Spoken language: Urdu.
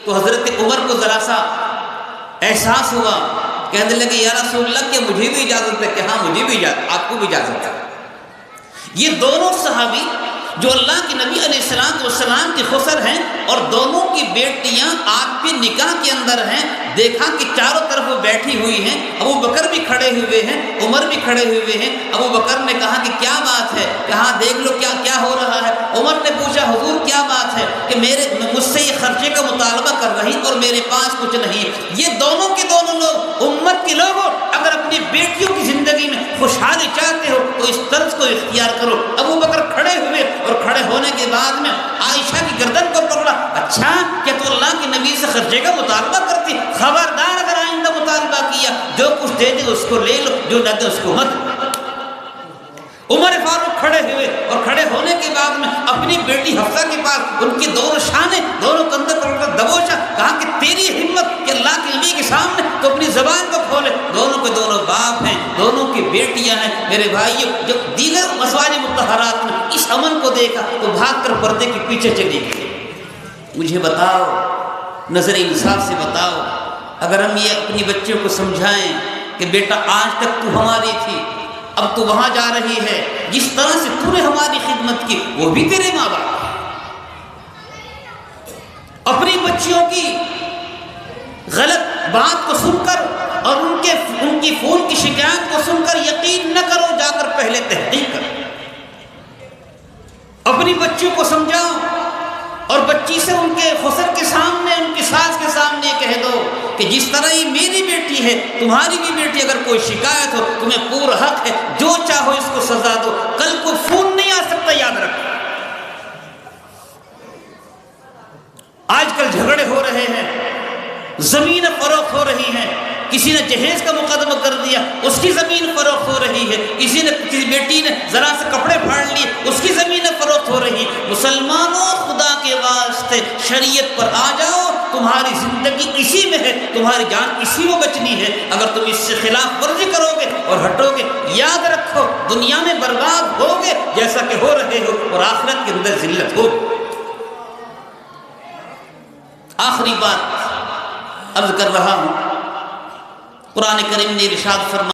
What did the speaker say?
تو حضرت عمر کو ذرا سا احساس ہوا، کہنے لگے یا رسول اللہ کہ مجھے بھی اجازت ہے؟ کہ ہاں مجھے بھی اجازت، آپ کو بھی اجازت ہے۔ یہ دونوں صحابی جو اللہ کے نبی علیہ السلام کے خسر ہیں اور دونوں کی بیٹیاں آج بھی نکاح کے اندر ہیں، دیکھا کہ چاروں طرف وہ بیٹھی ہوئی ہیں، ابو بکر بھی کھڑے ہوئے ہیں، عمر بھی کھڑے ہوئے ہیں۔ ابو بکر نے کہا کہ کیا بات ہے؟ کہا دیکھ لو کیا کیا ہو رہا ہے۔ عمر نے پوچھا حضور کیا بات ہے؟ کہ مجھ سے یہ خرچے کا مطالبہ کر رہی اور میرے پاس کچھ نہیں۔ یہ دونوں کے دونوں لوگ، امت کے لوگوں، اگر اپنی بیٹیوں کی زندگی میں خوشحالی چاہتے ہو تو اس طرز کو اختیار کرو۔ ابو بکر کھڑے ہوئے اور کھڑے ہونے کے بعد میں عائشہ کی گردن کو پکڑا، اچھا کیا تو اللہ کے نبی سے خرچے کا مطالبہ کرتی؟ خبردار اگر آئندہ مطالبہ کیا، جو کچھ دے دے اس کو لے لو، جو نہ دے اس کو مت۔ عمر فاروق کھڑے ہوئے اور کھڑے ہونے کے بعد میں اپنی بیٹی حفصہ کے پاس ان کی دونوں شانے، دونوں کندھے پر دبوچا، کہا کہ تیری ہمت کہ اللہ کے نبی کے سامنے تو اپنی زبان کو کھولے۔ دونوں کے دونوں باپ ہیں، دونوں کی بیٹیاں ہیں۔ میرے بھائیوں، جب دیگر ازواج مطہرات نے اس امن کو دیکھا تو بھاگ کر پردے کے پیچھے چلی گئی۔ مجھے بتاؤ، نظر انصاف سے بتاؤ، اگر ہم یہ اپنی بچوں کو سمجھائیں کہ بیٹا آج تک تو ہماری تھی، اب تو وہاں جا رہی ہے، جس طرح سے تو نے ہماری خدمت کی وہ بھی تیرے ماں باپ ہیں۔ اپنی بچیوں کی غلط بات کو سن کر اور ان کی فون کی شکایت کو سن کر یقین نہ کرو، جا کر پہلے تحقیق کرو۔ اپنی بچیوں کو سمجھاؤ اور بچی سے ان کے خسر کے سامنے، ان کی ساس کے سامنے کہہ دو کہ جس طرح یہ میری بیٹی ہے، تمہاری بھی بیٹی، اگر کوئی شکایت ہو تمہیں پورا حق ہے، جو چاہو اس کو سزا دو، کل کو فون نہیں آ سکتا، یاد رکھو۔ آج کل جھگڑے ہو رہے ہیں، زمین فروخت ہو رہی ہیں، کسی نے جہیز کا مقدمہ کر دیا، اس کی زمین فروخت ہو رہی ہے، کسی بیٹی نے ذرا سے کپڑے پھاڑ لیے، اس کی زمین فروخت ہو رہی۔ مسلمانوں، خدا کے واسطے شریعت پر آ جاؤ، تمہاری زندگی اسی میں ہے، تمہاری جان اسی میں بچنی ہے۔ اگر تم اس سے خلاف ورزی کرو گے اور ہٹو گے، یاد رکھو دنیا میں برباد ہوگے جیسا کہ ہو رہے ہو، اور آخرت کے اندر ذلت ہوگی۔ آخری بات عرض کر رہا ہوں، قرآن کریم نے ارشاد فرمایا